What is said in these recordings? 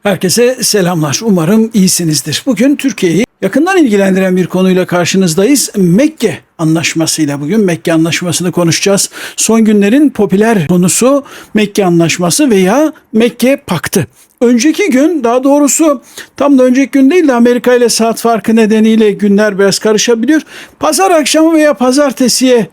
Herkese selamlar. Umarım iyisinizdir. Bugün Türkiye'yi yakından ilgilendiren bir konuyla karşınızdayız. Mekke Anlaşması'yla bugün Mekke Anlaşması'nı konuşacağız. Son günlerin popüler konusu Mekke Anlaşması veya Mekke Paktı. Önceki gün, daha doğrusu tam da önceki gün değil de Amerika ile saat farkı nedeniyle günler biraz karışabiliyor. Pazar akşamı veya pazartesiye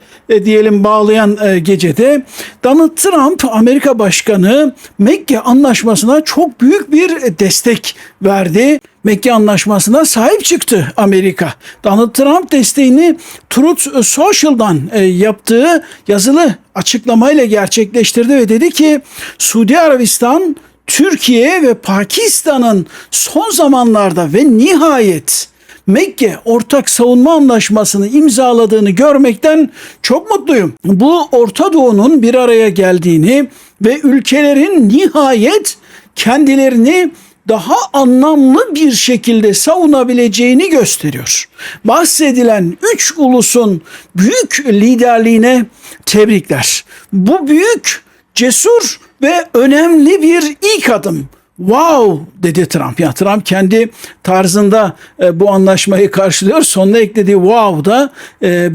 diyelim bağlayan gecede Donald Trump, Amerika Başkanı, Mekke Anlaşması'na çok büyük bir destek verdi. Mekke Anlaşması'na sahip çıktı Amerika. Donald Trump desteğini Truth Social'dan yaptığı yazılı açıklamayla gerçekleştirdi ve dedi ki Suudi Arabistan, Türkiye ve Pakistan'ın son zamanlarda ve nihayet Mekke Ortak Savunma Anlaşması'nı imzaladığını görmekten çok mutluyum. Bu Orta Doğu'nun bir araya geldiğini ve ülkelerin nihayet kendilerini daha anlamlı bir şekilde savunabileceğini gösteriyor. Bahsedilen 3 ulusun büyük liderliğine tebrikler. Bu büyük, cesur ve önemli bir ilk adım. Wow dedi Trump. Ya Trump kendi tarzında bu anlaşmayı karşılıyor. Sonuna eklediği wow da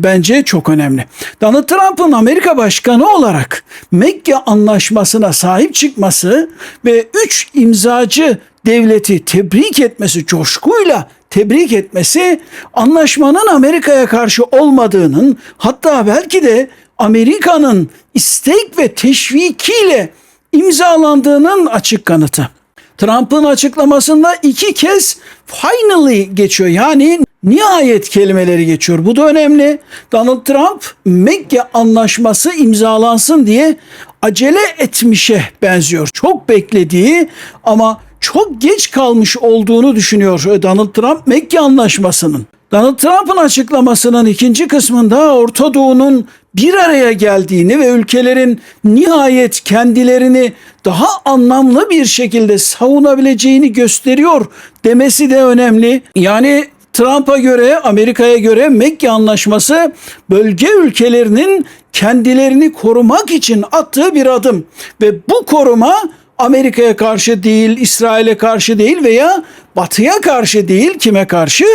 bence çok önemli. Donald Trump'ın Amerika Başkanı olarak Mekke Anlaşması'na sahip çıkması ve 3 imzacı devleti tebrik etmesi, coşkuyla tebrik etmesi, anlaşmanın Amerika'ya karşı olmadığının, hatta belki de Amerika'nın istek ve teşvikiyle imzalandığının açık kanıtı. Trump'ın açıklamasında 2 kez finally geçiyor. Yani nihayet kelimeleri geçiyor. Bu da önemli. Donald Trump Mekke Anlaşması imzalansın diye acele etmişe benziyor. Çok beklediği ama çok geç kalmış olduğunu düşünüyor Donald Trump Mekke Anlaşması'nın. Donald Trump'ın açıklamasının ikinci kısmında Orta Doğu'nun bir araya geldiğini ve ülkelerin nihayet kendilerini daha anlamlı bir şekilde savunabileceğini gösteriyor demesi de önemli. Yani Trump'a göre, Amerika'ya göre Mekke Anlaşması bölge ülkelerinin kendilerini korumak için attığı bir adım ve bu koruma Amerika'ya karşı değil, İsrail'e karşı değil veya Batı'ya karşı değil, kime karşı?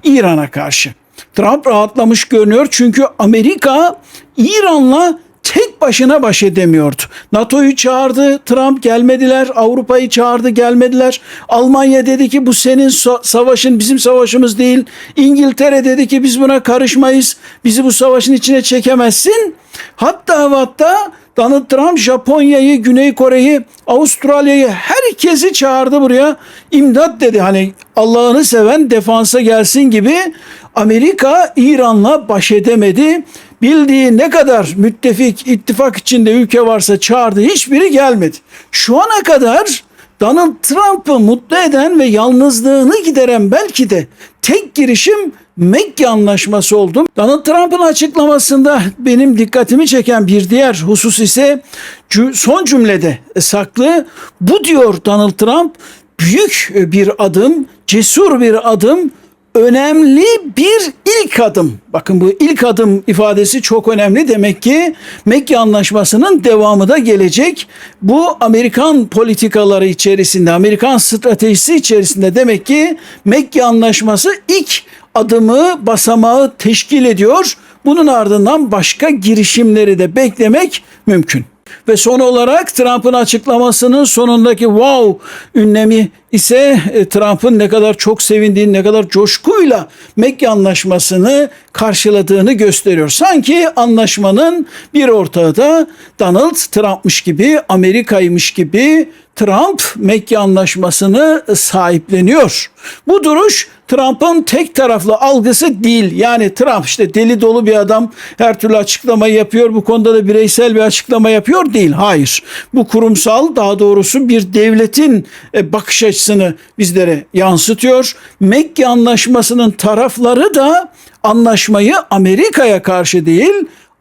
İran'a karşı. Trump rahatlamış görünüyor çünkü Amerika İran'la tek başına baş edemiyordu. NATO'yu çağırdı, Trump gelmediler. Avrupa'yı çağırdı, gelmediler. Almanya dedi ki bu senin savaşın, bizim savaşımız değil. İngiltere dedi ki biz buna karışmayız. Bizi bu savaşın içine çekemezsin. Hatta Donald Trump Japonya'yı, Güney Kore'yi, Avustralya'yı, herkesi çağırdı buraya. İmdat dedi, hani Allah'ını seven defansa gelsin gibi. Amerika İran'la baş edemedi. Bildiği ne kadar müttefik, ittifak içinde ülke varsa çağırdı, hiçbiri gelmedi. Şu ana kadar Donald Trump'ı mutlu eden ve yalnızlığını gideren belki de tek girişim Mekke Anlaşması oldu. Donald Trump'ın açıklamasında benim dikkatimi çeken bir diğer husus ise son cümlede saklı. Bu diyor Donald Trump, büyük bir adım, cesur bir adım, önemli bir ilk adım. Bakın bu ilk adım ifadesi çok önemli. Demek ki Mekke Anlaşması'nın devamı da gelecek. Bu Amerikan politikaları içerisinde, Amerikan stratejisi içerisinde demek ki Mekke Anlaşması ilk adımı, basamağı teşkil ediyor. Bunun ardından başka girişimleri de beklemek mümkün. Ve son olarak Trump'ın açıklamasının sonundaki wow ünlemi ise Trump'ın ne kadar çok sevindiğini, ne kadar coşkuyla Mekke Anlaşması'nı karşıladığını gösteriyor. Sanki anlaşmanın bir ortağı da Donald Trump'mış gibi, Amerika'ymış gibi Trump Mekke Anlaşması'nı sahipleniyor. Bu duruş Trump'ın tek taraflı algısı değil. Yani Trump işte deli dolu bir adam, her türlü açıklama yapıyor. Bu konuda da bireysel bir açıklama yapıyor değil. Hayır. Bu kurumsal, daha doğrusu bir devletin bakış açısını bizlere yansıtıyor. Mekke Anlaşması'nın tarafları da anlaşmayı Amerika'ya karşı değil,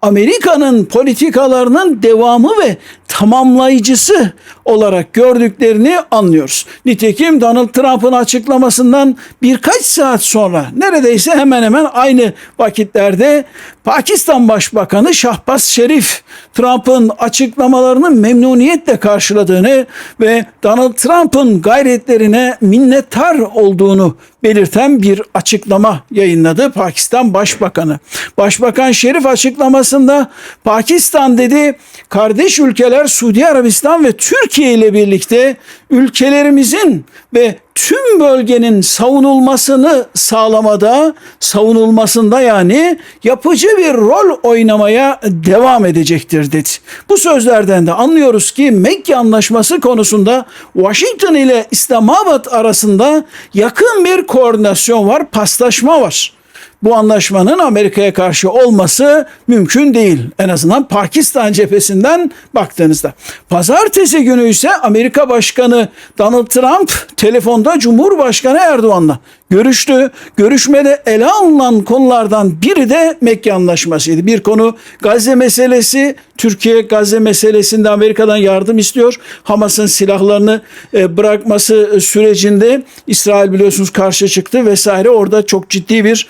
Amerika'nın politikalarının devamı ve tamamlayıcısı olarak gördüklerini anlıyoruz. Nitekim Donald Trump'ın açıklamasından birkaç saat sonra, neredeyse hemen hemen aynı vakitlerde, Pakistan Başbakanı Shahbaz Şerif Trump'ın açıklamalarını memnuniyetle karşıladığını ve Donald Trump'ın gayretlerine minnettar olduğunu belirten bir açıklama yayınladı Pakistan Başbakanı. Başbakan Şerif açıklamasında Pakistan dedi, kardeş ülkeler Suudi Arabistan ve Türkiye ile birlikte ülkelerimizin ve tüm bölgenin savunulmasında yani yapıcı bir rol oynamaya devam edecektir dedi. Bu sözlerden de anlıyoruz ki Mekke Anlaşması konusunda Washington ile İslamabad arasında yakın bir koordinasyon var, paslaşma var. Bu anlaşmanın Amerika'ya karşı olması mümkün değil. En azından Pakistan cephesinden baktığınızda. Pazartesi günü ise Amerika Başkanı Donald Trump telefonda Cumhurbaşkanı Erdoğan'la görüştü. Görüşmede ele alınan konulardan biri de Mekke Anlaşması'ydı. Bir konu Gazze meselesi. Türkiye Gazze meselesinde Amerika'dan yardım istiyor. Hamas'ın silahlarını bırakması sürecinde İsrail biliyorsunuz karşı çıktı vesaire. Orada çok ciddi bir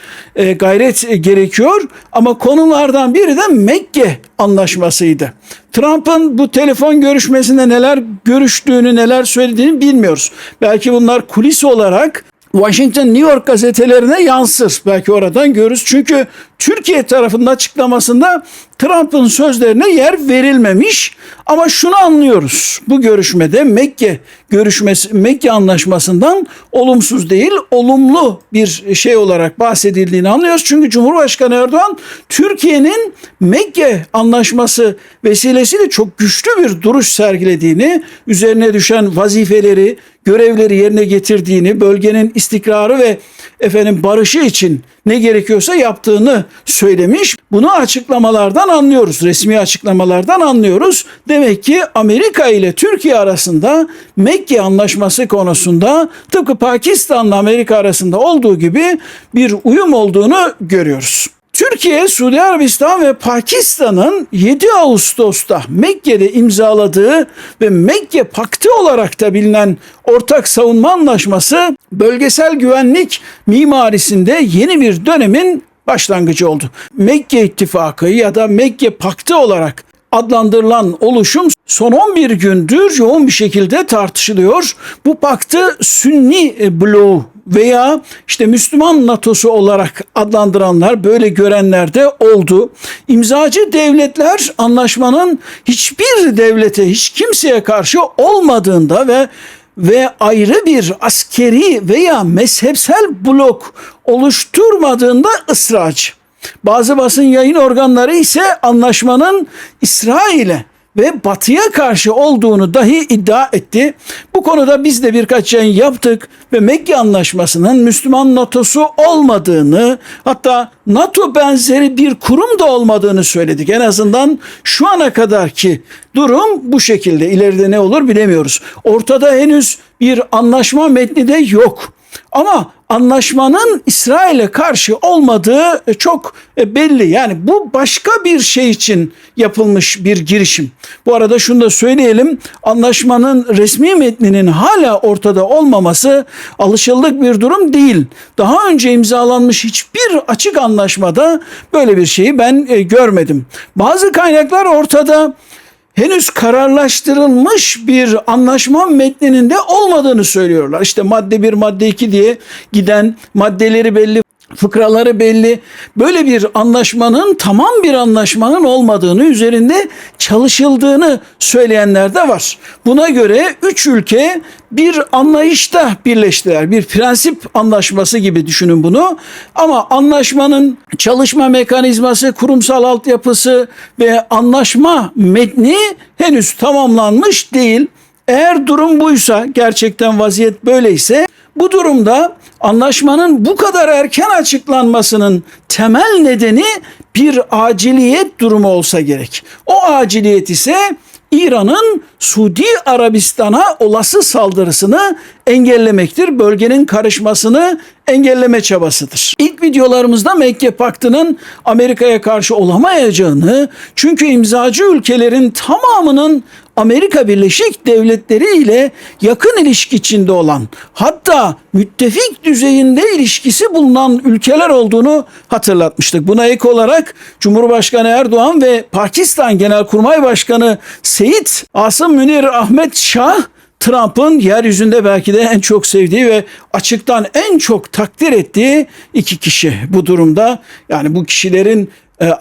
gayret gerekiyor. Ama konulardan biri de Mekke Anlaşması'ydı. Trump'ın bu telefon görüşmesinde neler görüştüğünü, neler söylediğini bilmiyoruz. Belki bunlar kulis olarak Washington, New York gazetelerine yansır. Belki oradan görürüz. Çünkü Türkiye tarafının açıklamasında Trump'ın sözlerine yer verilmemiş. Ama şunu anlıyoruz. Bu görüşmede Mekke Anlaşması'ndan olumsuz değil, olumlu bir şey olarak bahsedildiğini anlıyoruz. Çünkü Cumhurbaşkanı Erdoğan Türkiye'nin Mekke Anlaşması vesilesiyle çok güçlü bir duruş sergilediğini, üzerine düşen vazifeleri, görevleri yerine getirdiğini, bölgenin istikrarı ve barışı için ne gerekiyorsa yaptığını söylemiş. Bunu açıklamalardan anlıyoruz, resmi açıklamalardan anlıyoruz. Demek ki Amerika ile Türkiye arasında Mekke Anlaşması konusunda tıpkı Pakistan'la Amerika arasında olduğu gibi bir uyum olduğunu görüyoruz. Türkiye, Suudi Arabistan ve Pakistan'ın 7 Ağustos'ta Mekke'de imzaladığı ve Mekke Paktı olarak da bilinen ortak savunma anlaşması bölgesel güvenlik mimarisinde yeni bir dönemin başlangıcı oldu. Mekke İttifakı ya da Mekke Paktı olarak adlandırılan oluşum son 11 gündür yoğun bir şekilde tartışılıyor. Bu paktı Sünni bloğu veya Müslüman NATO'su olarak adlandıranlar, böyle görenler de oldu. İmzacı devletler anlaşmanın hiçbir devlete, hiç kimseye karşı olmadığında ve ayrı bir askeri veya mezhepsel blok oluşturmadığında ısrarcı. Bazı basın yayın organları ise anlaşmanın İsrail'e ve Batı'ya karşı olduğunu dahi iddia etti. Bu konuda biz de birkaç yayın yaptık ve Mekke Anlaşması'nın Müslüman NATO'su olmadığını, hatta NATO benzeri bir kurum da olmadığını söyledik. En azından şu ana kadarki durum bu şekilde. İleride ne olur bilemiyoruz. Ortada henüz bir anlaşma metni de yok. Ama anlaşmanın İsrail'e karşı olmadığı çok belli. Yani bu başka bir şey için yapılmış bir girişim. Bu arada şunu da söyleyelim. Anlaşmanın resmi metninin hala ortada olmaması alışıldık bir durum değil. Daha önce imzalanmış hiçbir açık anlaşmada böyle bir şeyi ben görmedim. Bazı kaynaklar ortada henüz kararlaştırılmış bir anlaşma metninin de olmadığını söylüyorlar. Madde 1, madde 2 diye giden, maddeleri belli, fıkraları belli. Böyle bir anlaşmanın, tamam bir anlaşmanın olmadığını, üzerinde çalışıldığını söyleyenler de var. Buna göre 3 ülke bir anlayışta birleştiler. Bir prensip anlaşması gibi düşünün bunu. Ama anlaşmanın çalışma mekanizması, kurumsal altyapısı ve anlaşma metni henüz tamamlanmış değil. Eğer durum buysa, gerçekten vaziyet böyleyse, bu durumda anlaşmanın bu kadar erken açıklanmasının temel nedeni bir aciliyet durumu olsa gerek. O aciliyet ise İran'ın Suudi Arabistan'a olası saldırısını engellemektir. Bölgenin karışmasını engelleme çabasıdır. İlk videolarımızda Mekke Paktı'nın Amerika'ya karşı olamayacağını, çünkü imzacı ülkelerin tamamının Amerika Birleşik Devletleri ile yakın ilişki içinde olan, hatta müttefik düzeyinde ilişkisi bulunan ülkeler olduğunu hatırlatmıştık. Buna ek olarak Cumhurbaşkanı Erdoğan ve Pakistan Genelkurmay Başkanı Seyit Asım Münir Ahmet Şah, Trump'ın yeryüzünde belki de en çok sevdiği ve açıktan en çok takdir ettiği iki kişi bu durumda. Yani bu kişilerin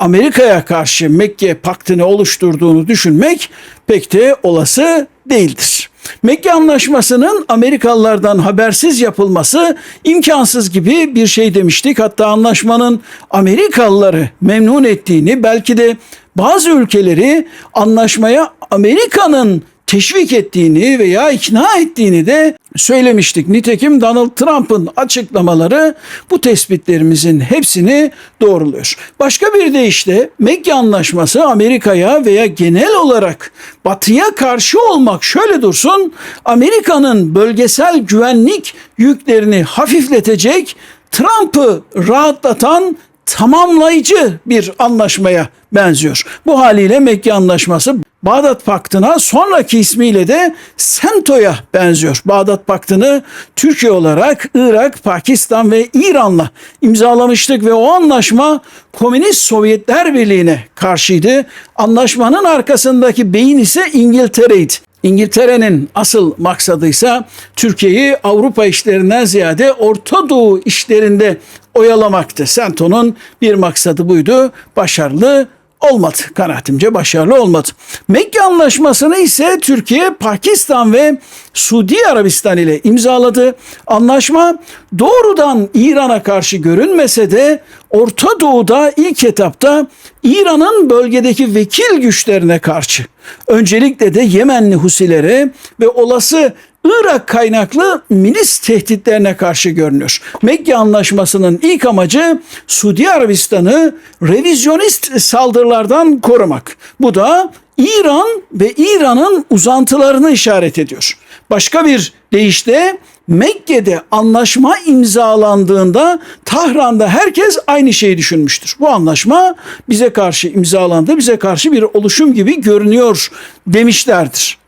Amerika'ya karşı Mekke Paktı'nı oluşturduğunu düşünmek pek de olası değildir. Mekke Anlaşması'nın Amerikalılardan habersiz yapılması imkansız gibi bir şey demiştik. Hatta anlaşmanın Amerikalıları memnun ettiğini, belki de bazı ülkeleri anlaşmaya Amerika'nın teşvik ettiğini veya ikna ettiğini de söylemiştik. Nitekim Donald Trump'ın açıklamaları bu tespitlerimizin hepsini doğruluyor. Başka bir deyişle Mekke Anlaşması Amerika'ya veya genel olarak Batı'ya karşı olmak şöyle dursun, Amerika'nın bölgesel güvenlik yüklerini hafifletecek, Trump'ı rahatlatan tamamlayıcı bir anlaşmaya benziyor. Bu haliyle Mekke Anlaşması Bağdat Paktı'na, sonraki ismiyle de SENTO'ya benziyor. Bağdat Paktı'nı Türkiye olarak Irak, Pakistan ve İran'la imzalamıştık ve o anlaşma Komünist Sovyetler Birliği'ne karşıydı. Anlaşmanın arkasındaki beyin ise İngiltere'ydi. İngiltere'nin asıl maksadı ise Türkiye'yi Avrupa işlerinden ziyade Orta Doğu işlerinde oyalamaktı. SENTO'nun bir maksadı buydu. Başarılı olmadı. Kanaatimce başarılı olmadı. Mekke Anlaşması'nı ise Türkiye, Pakistan ve Suudi Arabistan ile imzaladı. Anlaşma doğrudan İran'a karşı görünmese de Orta Doğu'da ilk etapta İran'ın bölgedeki vekil güçlerine karşı, öncelikle de Yemenli Husilere ve olası Irak kaynaklı milis tehditlerine karşı görünüyor. Mekke Anlaşması'nın ilk amacı Suudi Arabistan'ı revizyonist saldırılardan korumak. Bu da İran ve İran'ın uzantılarını işaret ediyor. Başka bir deyişle Mekke'de anlaşma imzalandığında Tahran'da herkes aynı şeyi düşünmüştür. Bu anlaşma bize karşı imzalandı, bize karşı bir oluşum gibi görünüyor demişlerdir.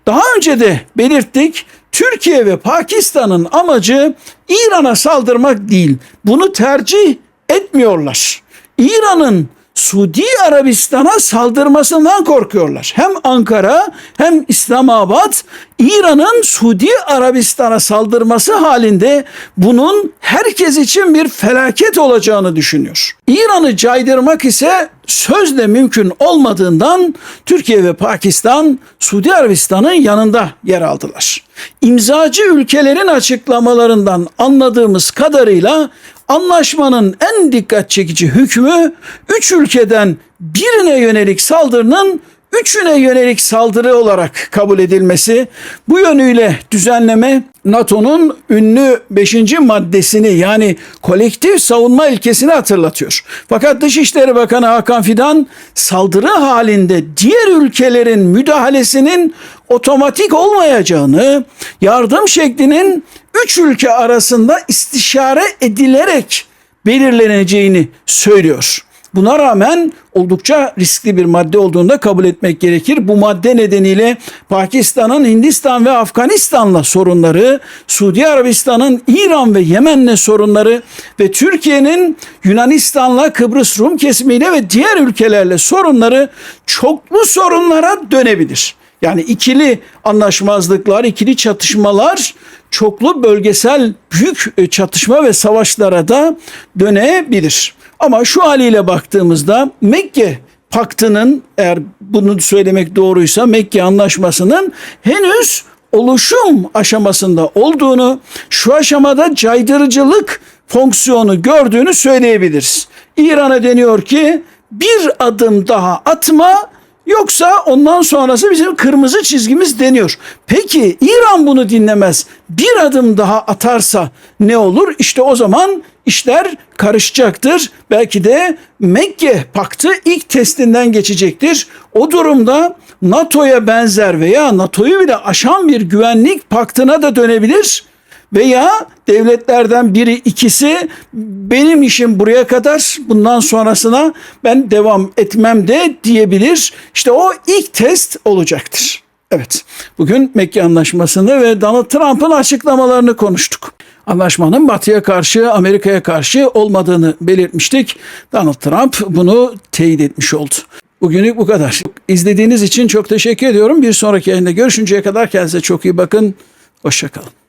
Daha önce de belirttik, Türkiye ve Pakistan'ın amacı İran'a saldırmak değil. Bunu tercih etmiyorlar. İran'ın Suudi Arabistan'a saldırmasından korkuyorlar. Hem Ankara hem İslamabad İran'ın Suudi Arabistan'a saldırması halinde bunun herkes için bir felaket olacağını düşünüyor. İran'ı caydırmak ise sözle mümkün olmadığından Türkiye ve Pakistan Suudi Arabistan'ın yanında yer aldılar. İmzacı ülkelerin açıklamalarından anladığımız kadarıyla anlaşmanın en dikkat çekici hükmü 3 ülkeden birine yönelik saldırının 3'üne yönelik saldırı olarak kabul edilmesi. Bu yönüyle düzenleme NATO'nun ünlü 5. maddesini, yani kolektif savunma ilkesini hatırlatıyor. Fakat Dışişleri Bakanı Hakan Fidan saldırı halinde diğer ülkelerin müdahalesinin otomatik olmayacağını, yardım şeklinin 3 ülke arasında istişare edilerek belirleneceğini söylüyor. Buna rağmen oldukça riskli bir madde olduğunu da kabul etmek gerekir. Bu madde nedeniyle Pakistan'ın Hindistan ve Afganistan'la sorunları, Suudi Arabistan'ın İran ve Yemen'le sorunları ve Türkiye'nin Yunanistan'la, Kıbrıs Rum kesimiyle ve diğer ülkelerle sorunları çoklu sorunlara dönebilir. Yani ikili anlaşmazlıklar, ikili çatışmalar çoklu bölgesel büyük çatışma ve savaşlara da dönebilir. Ama şu haliyle baktığımızda Mekke Paktı'nın, eğer bunu söylemek doğruysa, Mekke Anlaşması'nın henüz oluşum aşamasında olduğunu, şu aşamada caydırıcılık fonksiyonu gördüğünü söyleyebiliriz. İran'a deniyor ki bir adım daha atma, yoksa ondan sonrası bizim kırmızı çizgimiz deniyor. Peki İran bunu dinlemez, bir adım daha atarsa ne olur? İşte o zaman işler karışacaktır. Belki de Mekke Paktı ilk testinden geçecektir. O durumda NATO'ya benzer veya NATO'yu bile aşan bir güvenlik paktına da dönebilir. veya devletlerden biri ikisi benim işim buraya kadar, bundan sonrasına ben devam etmem de diyebilir. İşte o ilk test olacaktır. Evet, bugün Mekke Anlaşması'nı ve Donald Trump'ın açıklamalarını konuştuk. Anlaşmanın Batı'ya karşı, Amerika'ya karşı olmadığını belirtmiştik. Donald Trump bunu teyit etmiş oldu. Bugünlük bu kadar. İzlediğiniz için çok teşekkür ediyorum. Bir sonraki yayında görüşünceye kadar kendinize çok iyi bakın. Hoşça kalın.